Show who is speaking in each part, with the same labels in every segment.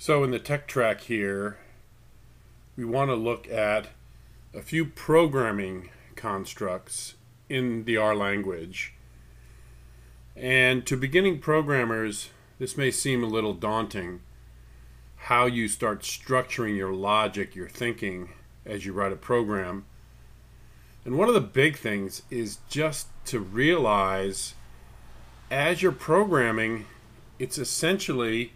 Speaker 1: So in the tech track here, we want to look at a few programming constructs in the R language. And to beginning programmers, this may seem a little daunting, how you start structuring your logic, your thinking as you write a program. And one of the big things is just to realize as you're programming, it's essentially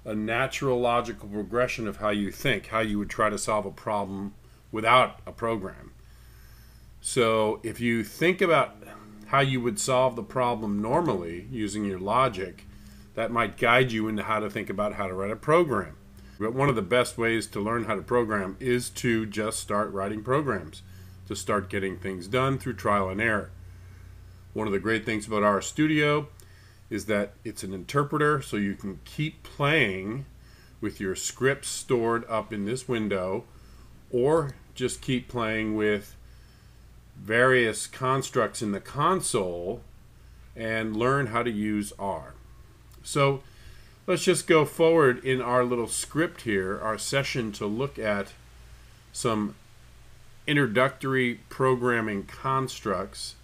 Speaker 1: a natural logical progression of how you think, how you would try to solve a problem without a program. So if you think about how you would solve the problem normally using your logic, that might guide you into how to think about how to write a program. But one of the best ways to learn how to program is to just start writing programs, to start getting things done through trial and error. One of the great things about RStudio is that it's an interpreter, so you can keep playing with your scripts stored up in this window, or just keep playing with various constructs in the console and learn how to use R. So let's just go forward in our little script here, our session, to look at some introductory programming constructs.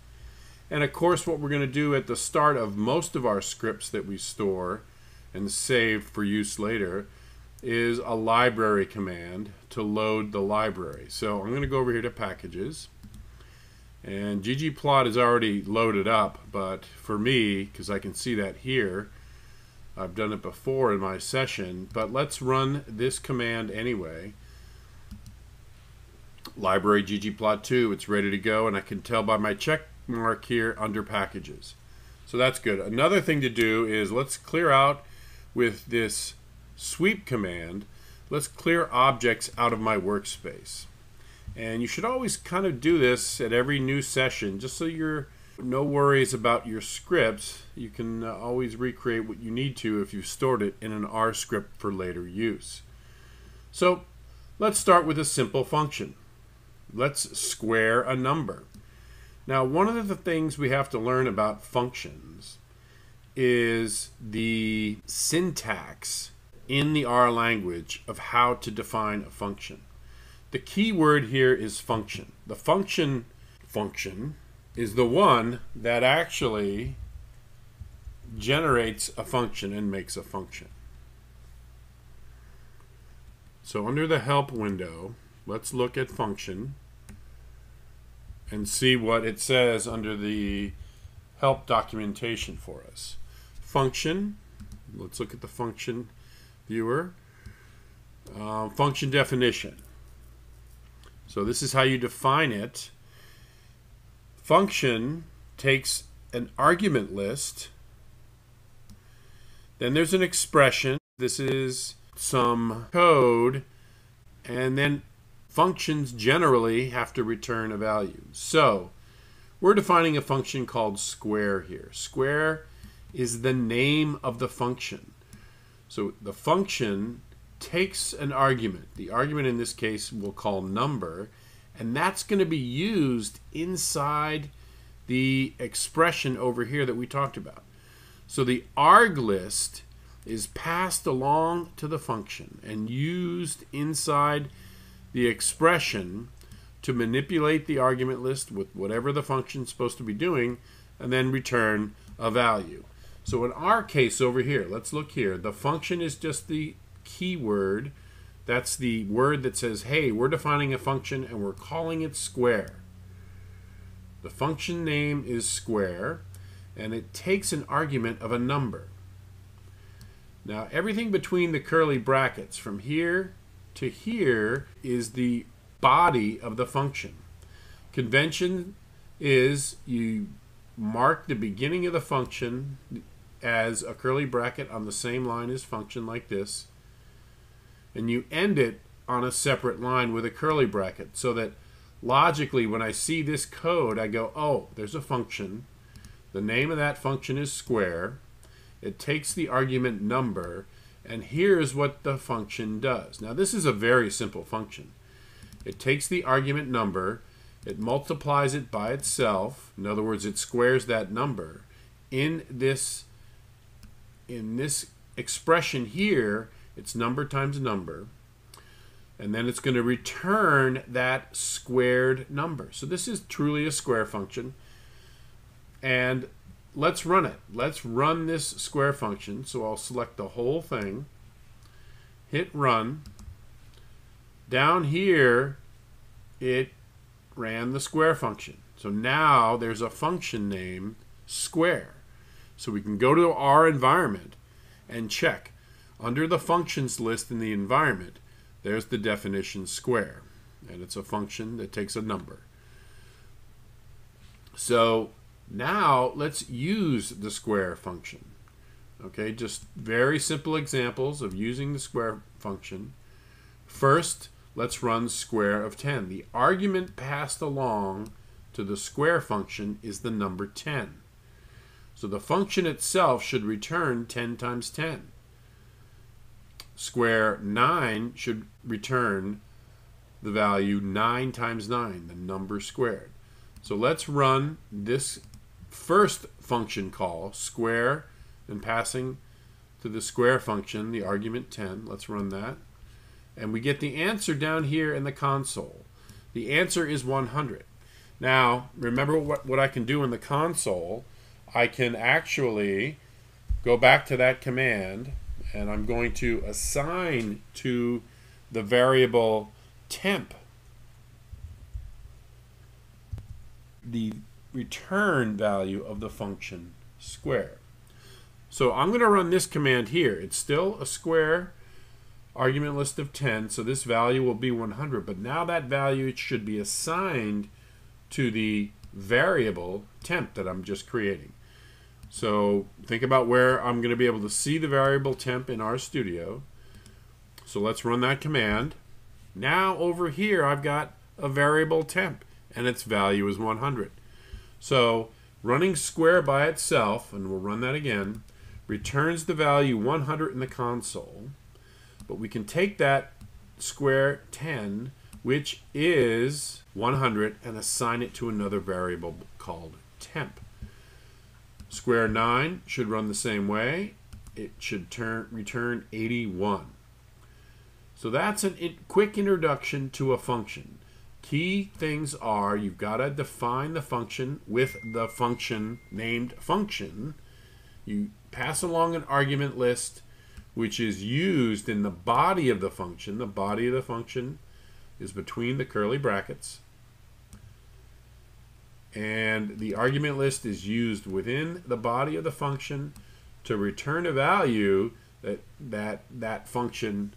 Speaker 1: And of course, what we're going to do at the start of most of our scripts that we store and save for use later is a library command to load the library. So I'm going to go over here to packages, and ggplot is already loaded up, but for me, because I can see that here, I've done it before in my session, but let's run this command anyway. Library ggplot2, it's ready to go, and I can tell by my check mark here under packages. So that's good. Another thing to do is let's clear out with this sweep command. Let's clear objects out of my workspace. And you should always kind of do this at every new session, just so you're no worries about your scripts. You can always recreate what you need to if you've stored it in an R script for later use. So let's start with a simple function. Let's square a number. Now, one of the things we have to learn about functions is the syntax in the R language of how to define a function. The key word here is function. The function is the one that actually generates a function and makes a function. So under the help window, let's look at function and see what it says under the help documentation for us. Function, let's look at the function viewer. Function definition. So this is how you define it. Function takes an argument list, then there's an expression, this is some code, and then functions generally have to return a value. So we're defining a function called square here. Square is the name of the function. So the function takes an argument. The argument in this case we'll call number, and that's going to be used inside the expression over here that we talked about. So the arg list is passed along to the function and used inside the expression to manipulate the argument list with whatever the function is supposed to be doing and then return a value. So in our case over here, let's look here. The function is just the keyword. That's the word that says, hey, we're defining a function and we're calling it square. The function name is square, and it takes an argument of a number. Now everything between the curly brackets from here to here is the body of the function. Convention is you mark the beginning of the function as a curly bracket on the same line as function like this, and you end it on a separate line with a curly bracket, so that logically when I see this code I go, oh, there's a function, the name of that function is square, it takes the argument number, and here's what the function does. Now this is a very simple function. It takes the argument number, it multiplies it by itself, in other words it squares that number, in this expression here, It's number times number. And then it's going to return that squared number. So this is truly a square function. And let's run it. Let's run this square function. So I'll select the whole thing, hit run. Down here, it ran the square function. So now there's a function named square. So we can go to our environment and check. Under the functions list in the environment, there's the definition square. And it's a function that takes a number. So now let's use the square function. Okay, just very simple examples of using the square function. First, let's run square of 10. The argument passed along to the square function is the number 10. So the function itself should return 10 times 10. Square 9 should return the value 9 times 9, the number squared. So let's run this first function call, square, and passing to the square function, the argument 10. Let's run that. And we get the answer down here in the console. The answer is 100. Now, remember what I can do in the console. I can actually go back to that command, and I'm going to assign to the variable temp the return value of the function square. So I'm going to run this command here. It's still a square argument list of 10, so this value will be 100, but now that value should be assigned to the variable temp that I'm just creating. So think about where I'm going to be able to see the variable temp in RStudio. So let's run that command. Now over here I've got a variable temp and its value is 100. So running square by itself, and we'll run that again, returns the value 100 in the console. But we can take that square 10, which is 100, and assign it to another variable called temp. Square 9 should run the same way. It should return 81. So that's a quick introduction to a function. Key things are you've got to define the function with the function named function. You pass along an argument list which is used in the body of the function. The body of the function is between the curly brackets. And the argument list is used within the body of the function to return a value that function